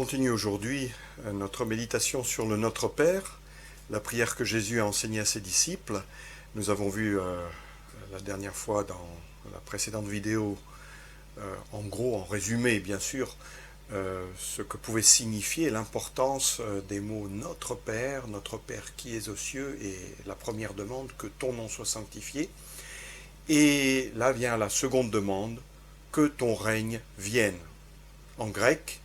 continue aujourd'hui notre méditation sur le Notre Père, la prière que Jésus a enseignée à ses disciples. Nous avons vu la dernière fois dans la précédente vidéo, en gros, en résumé bien sûr, ce que pouvait signifier l'importance des mots Notre Père qui es aux cieux, et la première demande, que ton nom soit sanctifié. Et là vient la seconde demande, que ton règne vienne. En grec,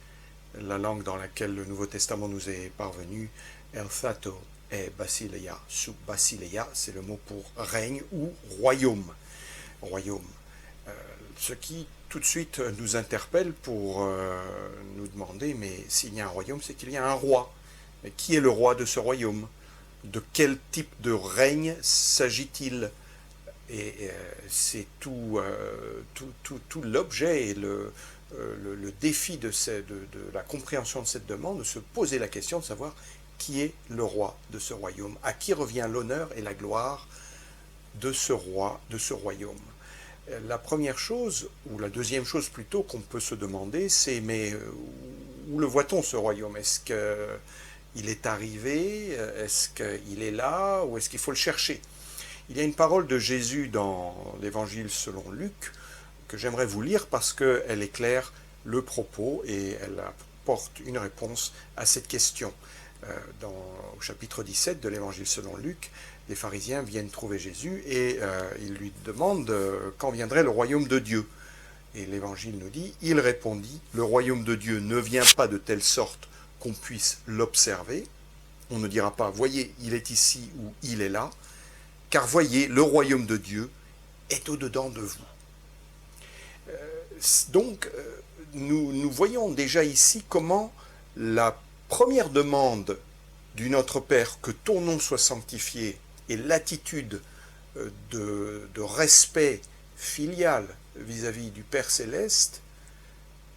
la langue dans laquelle le Nouveau Testament nous est parvenu, Elthato et Basileia. Sous Basileia, c'est le mot pour règne ou royaume. Royaume. Ce qui tout de suite nous interpelle pour nous demander, mais s'il y a un royaume, c'est qu'il y a un roi. Mais qui est le roi de ce royaume? De quel type de règne s'agit-il? Et c'est tout l'objet et le défi de la compréhension de cette demande, de se poser la question de savoir qui est le roi de ce royaume, à qui revient l'honneur et la gloire de ce roi, de ce royaume. La première chose, ou la deuxième chose plutôt qu'on peut se demander, c'est mais où le voit-on ce royaume? Est-ce qu'il est arrivé? Est-ce qu'il est là? Ou est-ce qu'il faut le chercher? Il y a une parole de Jésus dans l'Évangile selon Luc que j'aimerais vous lire parce qu'elle éclaire le propos et elle apporte une réponse à cette question. Au chapitre 17 de l'Évangile selon Luc, les pharisiens viennent trouver Jésus et ils lui demandent quand viendrait le royaume de Dieu. Et l'Évangile nous dit, il répondit, le royaume de Dieu ne vient pas de telle sorte qu'on puisse l'observer. On ne dira pas, voyez, il est ici ou il est là, car voyez, le royaume de Dieu est au-dedans de vous. Donc, nous voyons déjà ici comment la première demande du Notre Père, que ton nom soit sanctifié, et l'attitude de respect filial vis-à-vis du Père Céleste,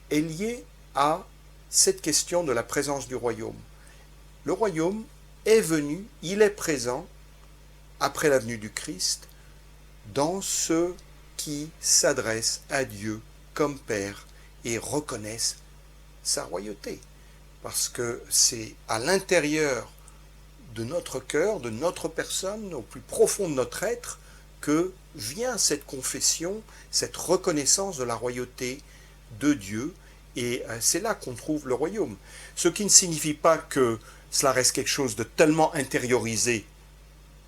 est liée à cette question de la présence du royaume. Le royaume est venu, il est présent, après la venue du Christ, dans ceux qui s'adressent à Dieu comme Père et reconnaissent sa royauté. Parce que c'est à l'intérieur de notre cœur, de notre personne, au plus profond de notre être, que vient cette confession, cette reconnaissance de la royauté de Dieu, et c'est là qu'on trouve le royaume. Ce qui ne signifie pas que cela reste quelque chose de tellement intériorisé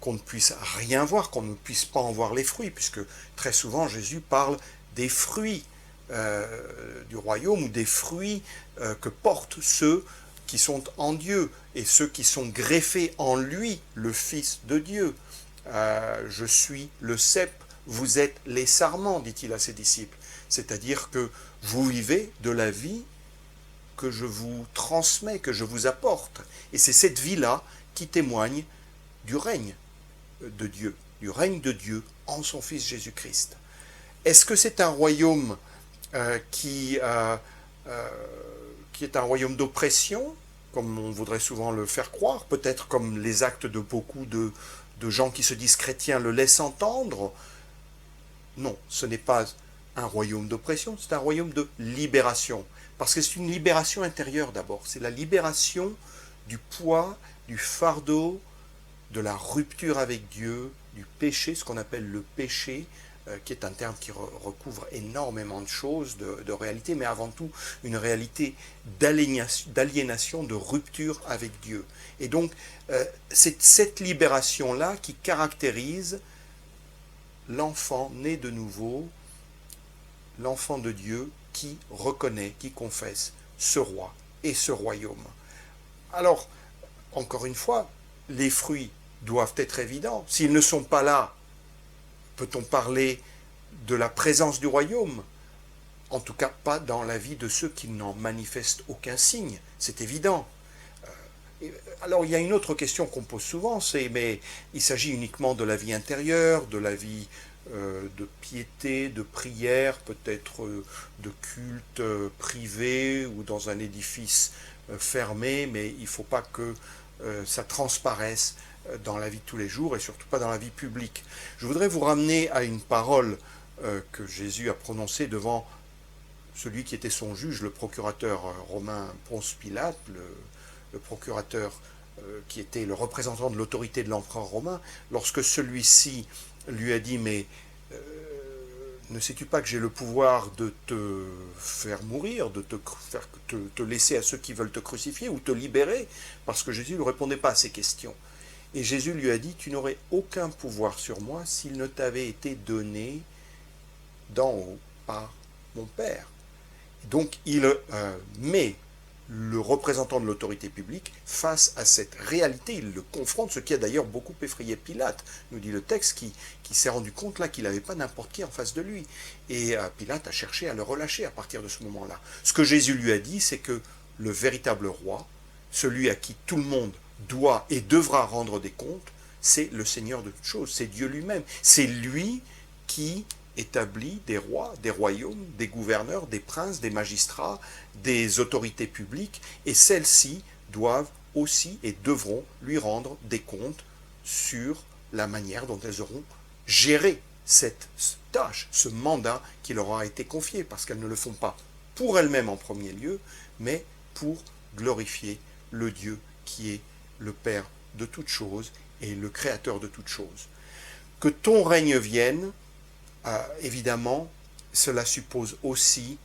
qu'on ne puisse rien voir, qu'on ne puisse pas en voir les fruits, puisque très souvent Jésus parle des fruits du royaume, ou des fruits que portent ceux qui sont en Dieu, et ceux qui sont greffés en lui, le Fils de Dieu. Je suis le cep, vous êtes les sarments, dit-il à ses disciples. C'est-à-dire que vous vivez de la vie que je vous transmets, que je vous apporte. Et c'est cette vie-là qui témoigne du règne de Dieu, du règne de Dieu en son Fils Jésus-Christ. Est-ce que c'est un royaume qui est un royaume d'oppression, comme on voudrait souvent le faire croire, peut-être comme les actes de beaucoup de gens qui se disent chrétiens le laissent entendre? Non, ce n'est pas un royaume d'oppression, c'est un royaume de libération. Parce que c'est une libération intérieure d'abord, c'est la libération du poids, du fardeau, de la rupture avec Dieu, du péché, ce qu'on appelle le péché, qui est un terme qui recouvre énormément de choses, de réalité, mais avant tout une réalité d'aliénation, de rupture avec Dieu. Et donc, c'est cette libération-là qui caractérise l'enfant né de nouveau, l'enfant de Dieu qui reconnaît, qui confesse ce roi et ce royaume. Alors, encore une fois, les fruits doivent être évidents. S'ils ne sont pas là, peut-on parler de la présence du royaume? En tout cas, pas dans la vie de ceux qui n'en manifestent aucun signe. C'est évident. Alors, il y a une autre question qu'on pose souvent, c'est, mais il s'agit uniquement de la vie intérieure, de la vie de piété, de prière, peut-être de culte privé ou dans un édifice fermé, mais il ne faut pas que ça transparaisse dans la vie de tous les jours et surtout pas dans la vie publique. Je voudrais vous ramener à une parole que Jésus a prononcée devant celui qui était son juge, le procurateur romain Ponce Pilate, le procurateur qui était le représentant de l'autorité de l'empereur romain, lorsque celui-ci lui a dit « Mais ne sais-tu pas que j'ai le pouvoir de te faire mourir, de te laisser à ceux qui veulent te crucifier ou te libérer ?» Parce que Jésus ne répondait pas à ces questions. Et Jésus lui a dit « Tu n'aurais aucun pouvoir sur moi s'il ne t'avait été donné d'en haut par mon Père. » Donc il met le représentant de l'autorité publique face à cette réalité, il le confronte, ce qui a d'ailleurs beaucoup effrayé Pilate, nous dit le texte, qui s'est rendu compte là qu'il n'avait pas n'importe qui en face de lui. Et Pilate a cherché à le relâcher à partir de ce moment-là. Ce que Jésus lui a dit, c'est que le véritable roi, celui à qui tout le monde doit et devra rendre des comptes, c'est le Seigneur de toutes choses, c'est Dieu lui-même. C'est lui qui établit des rois, des royaumes, des gouverneurs, des princes, des magistrats, des autorités publiques, et celles-ci doivent aussi et devront lui rendre des comptes sur la manière dont elles auront géré cette tâche, ce mandat qui leur aura été confié, parce qu'elles ne le font pas pour elles-mêmes en premier lieu, mais pour glorifier le Dieu qui est le Père de toutes choses et le Créateur de toutes choses. Que ton règne vienne, évidemment, cela suppose aussi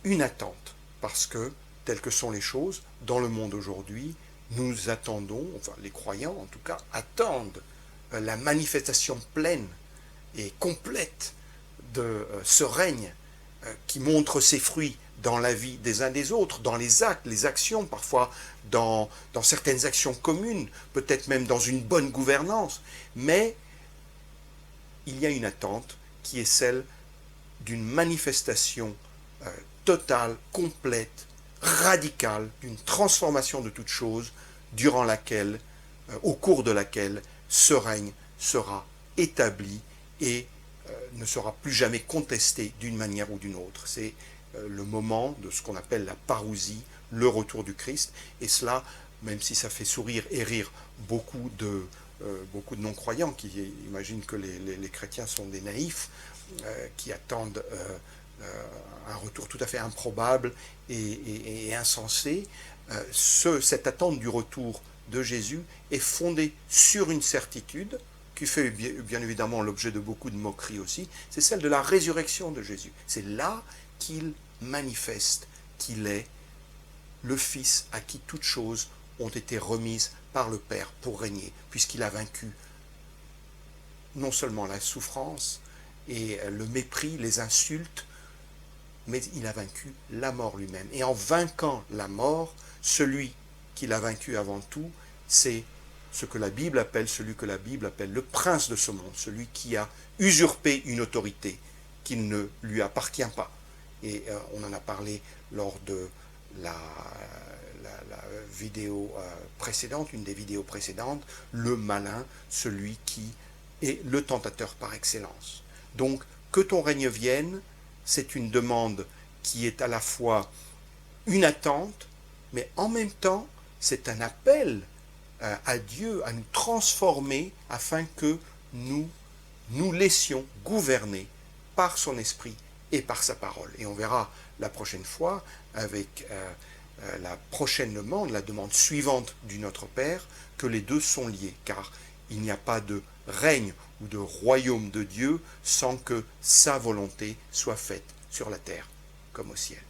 une attente, parce que, telles que sont les choses, dans le monde aujourd'hui, nous attendons, enfin les croyants en tout cas, attendent la manifestation pleine et complète de ce règne qui montre ses fruits dans la vie des uns des autres, dans les actes, les actions, parfois dans certaines actions communes, peut-être même dans une bonne gouvernance, mais il y a une attente qui est celle d'une manifestation totale, complète, radicale, d'une transformation de toute chose, durant laquelle, au cours de laquelle, ce règne sera établi et ne sera plus jamais contesté d'une manière ou d'une autre. C'est le moment de ce qu'on appelle la parousie, le retour du Christ, et cela, même si ça fait sourire et rire beaucoup de non-croyants qui imaginent que les chrétiens sont des naïfs, qui attendent un retour tout à fait improbable et insensé. Cette attente du retour de Jésus est fondée sur une certitude qui fait bien évidemment l'objet de beaucoup de moqueries aussi, c'est celle de la résurrection de Jésus. C'est là qu'il manifeste qu'il est le Fils à qui toutes choses ont été remises par le Père pour régner, puisqu'il a vaincu non seulement la souffrance et le mépris, les insultes, mais il a vaincu la mort lui-même. Et en vainquant la mort, celui qui l'a vaincu avant tout, c'est ce que la Bible appelle, celui que la Bible appelle le prince de ce monde, celui qui a usurpé une autorité qui ne lui appartient pas. Et on en a parlé lors de la vidéo précédente, une des vidéos précédentes, le malin, celui qui est le tentateur par excellence. Donc, que ton règne vienne, c'est une demande qui est à la fois une attente, mais en même temps, c'est un appel à Dieu à nous transformer afin que nous nous laissions gouverner par son esprit et par sa parole. Et on verra la prochaine fois avec la prochaine demande, la demande suivante du Notre Père, que les deux sont liés, car il n'y a pas de règne ou de royaume de Dieu sans que sa volonté soit faite sur la terre comme au ciel.